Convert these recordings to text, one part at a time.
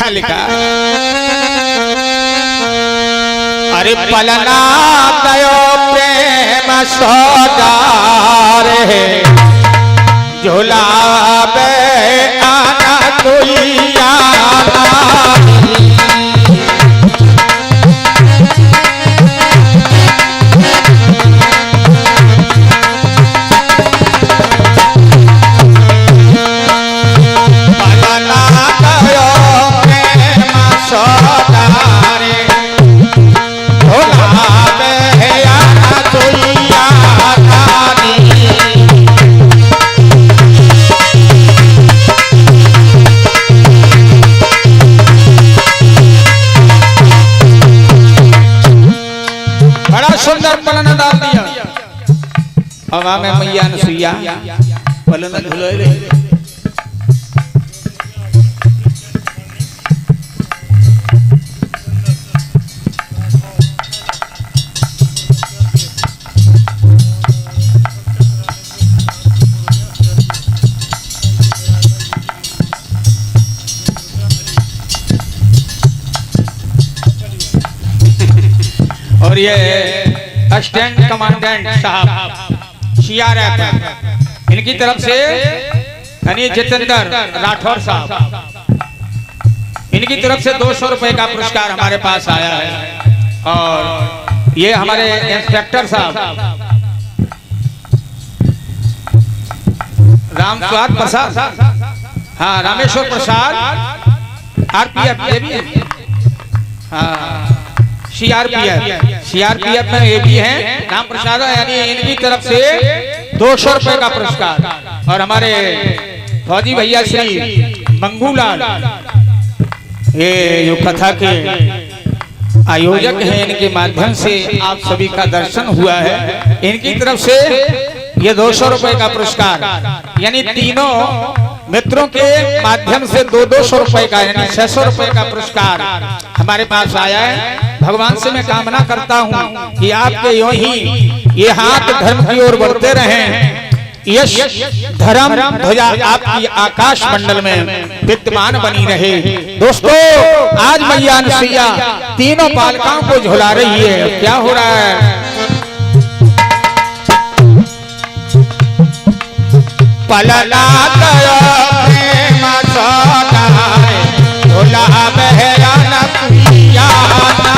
कथा लिखा। अरे पलना दयो प्रेम सौदार है झुलावे आना कोई आना। सुंदर पलन डाल दिया। हवा में मैया नसुइया पलन झुले रे। और ये असिस्टेंट कमांडेंट साहब सीआरएफ इनकी तरफ से यानी जितेंद्र राठौर साहब इनकी तरफ से 200 रुपए का पुरस्कार हमारे पास आया है। और ये हमारे इंस्पेक्टर साहब रामस्वाद प्रसाद, हाँ रामेश्वर प्रसाद आरपीएफ ये भी है, हाँ सीआरपीएफ में ये भी है राम प्रसाद, यानी इनकी तरफ से 200 रुपए का पुरस्कार। और हमारे फौजी भैया श्री मंगूलाल ये जो कथा के आयोजक हैं इनके माध्यम से आप सभी का दर्शन हुआ है, इनकी तरफ से ये 200 रुपए का पुरस्कार यानी तीनों मित्रों के माध्यम से 200 रुपए का यानी 600 रुपए का पुरस्कार हमारे पास आया है। भगवान से मैं कामना करता हूँ कि आपके यूं ही ये हाथ धर्म की ओर बढ़ते रहें, यश धर्म ध्वजा आपकी आकाश मंडल में विद्यमान बनी रहे। दोस्तों आज मैया नसुइया तीनों बालिकाओं को झुला रही है। क्या हो रहा है? पलना दयो प्रेम सौदार झुलावे आना कोई आना।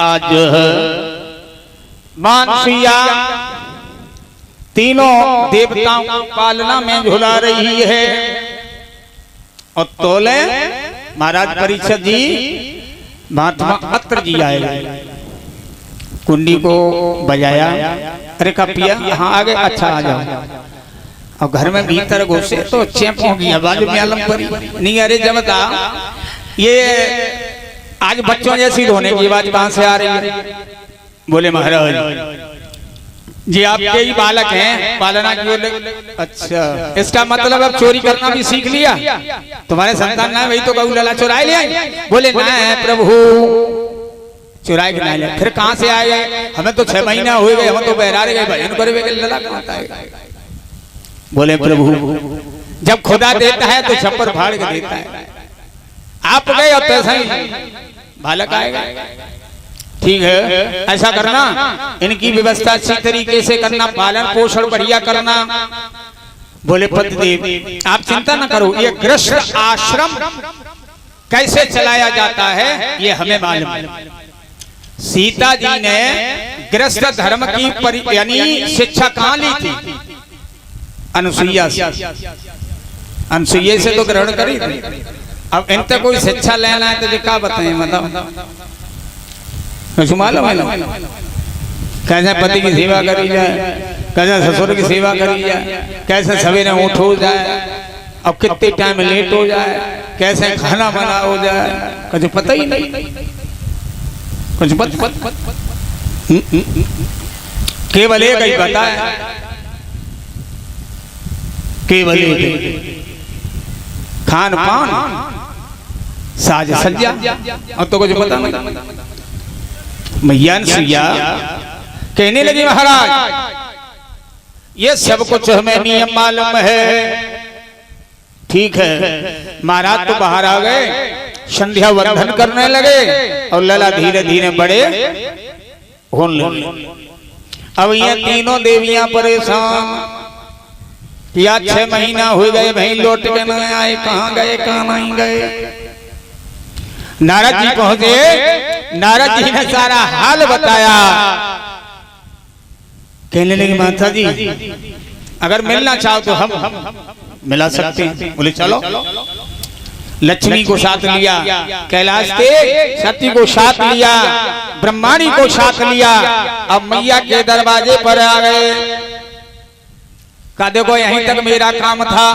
आज मानसिया तीनों देवताओं को पालना में झुला रही है। और तोले महाराज परीक्षित जी महात्मा अत्र जी आए, कुंडी को बजाया, अरे कपिया यहाँ आ गए, अच्छा आ जाओ। और घर में भीतर घुसे तो चेप हो गया बाजू में आलम पर नहीं, अरे जमता ये आज बच्चों जैसी रोने की आवाज कहां से आ रही है? बोले महाराज जी आपके ही बालक हैं, पालना की ओर। अच्छा, इसका मतलब अब चोरी करना भी सीख लिया? तुम्हारे संतान ना वही तो गऊ लला चुराए लिया? बोले ना प्रभु चुराए के ना। फिर कहां से आए? हमें तो 6 महीना हो गए, हम तो बहरारे गए, भजन करे लला कहां है? बोले प्रभु जब खुदा देता है तो छप्पर फाड़ के देता है, आप गए और पैसा ही बालक आएगा। ठीक है, ऐसा करना, इनकी व्यवस्था अच्छी तरीके से करना, पालन पोषण बढ़िया करना। बोले पतिदेव आप चिंता न करो, ये गृहस्थ आश्रम कैसे चलाया जाता है ये हमें मालूम है। सीता जी ने गृहस्थ धर्म की यानी शिक्षा कहाँ ली थी? अनुसुईया से। अनुसुईया से तो ग्रहण करी थी। अब इनसे कोई शिक्षा लेना है तो क्या बताएं? मतलब कैसे पति की सेवा करी जाए, कैसे ससुर की सेवा करी जाए, कैसे सवेरे उठ हो जाए, अब कितने टाइम लेट हो जाए, कैसे खाना बना हो जाए, कुछ पता ही नहीं, कुछ पता केवल एक ही पता है, केवल एक खान पान साज सज्जा, और तो कुछ पता नहीं। मैया सुइया कहने लगी महाराज ये सब कुछ हमें नियम मालूम है। ठीक है, महाराज तो बाहर आ गए, संध्या वंदन करने लगे और लला धीरे धीरे बड़े होने लगे। अब ये तीनों देवियां परेशान, या 6 महीना हो गए भाई लौट के न आए, कहाँ गए कहाँ नहीं गए। नारद जी पहुंचे, नारद जी ने सारा हाल बताया। कहने लगे माता जी अगर मिलना चाहो तो हम मिला सकते हैं। बोले चलो। लक्ष्मी को साथ लिया, कैलाश के सती को साथ लिया, ब्रह्माणी को साथ लिया। अब मैया के दरवाजे पर आ गए। कहा देखो यहीं तक मेरा काम था,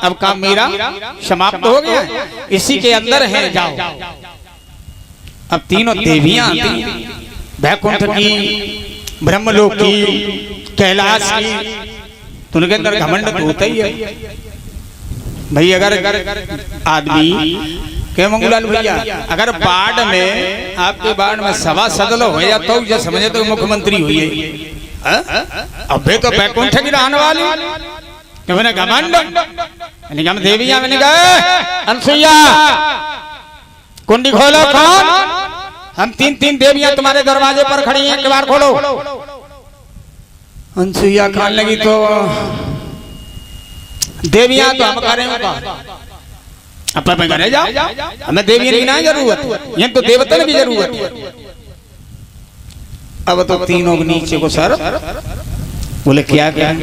अब काम मेरा समाप्त हो गया, इसी के अंदर है, जाओ। अब तीनों देवियां आती, वैकुंठ की, ब्रह्मलोक की, कैलाश की, तो उनके अंदर घमंड तो होता ही है भाई। अगर आदमी के मंगूलाल भैया अगर बाढ़ में, आपके बाढ़ में सवा सदल हो या तो जो समझे तो मुख्यमंत्री हुई है। अबे तो बैकुंठ की रहने वाली तो मैंने घमंड, हम देवियां मैंने कहा अनसुईया कुंडी खोलो। कौन? हम 3 देवियां तुम्हारे दरवाजे पर खड़ी हैं, किवाड़ खोलो। अनसुईया खान लगी तो देवियां तो हम करेंगे, अपने घरे जाओ, हमें देवियां की ना जरूरत, ये तो देवता की जरूरत है। अब तो तीनों के नीचे को सर बोले क्या क्या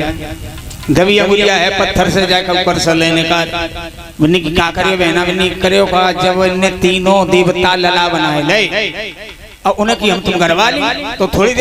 दबिया बुलिया है, पत्थर से जाकर ऊपर से लेने का। बन्नी की क्या करे बहना, बन्नी करे का जब इन्हें तीनों देवता लला बनाए ले और उन्हें की हम तुम करवा ली तो थोड़ी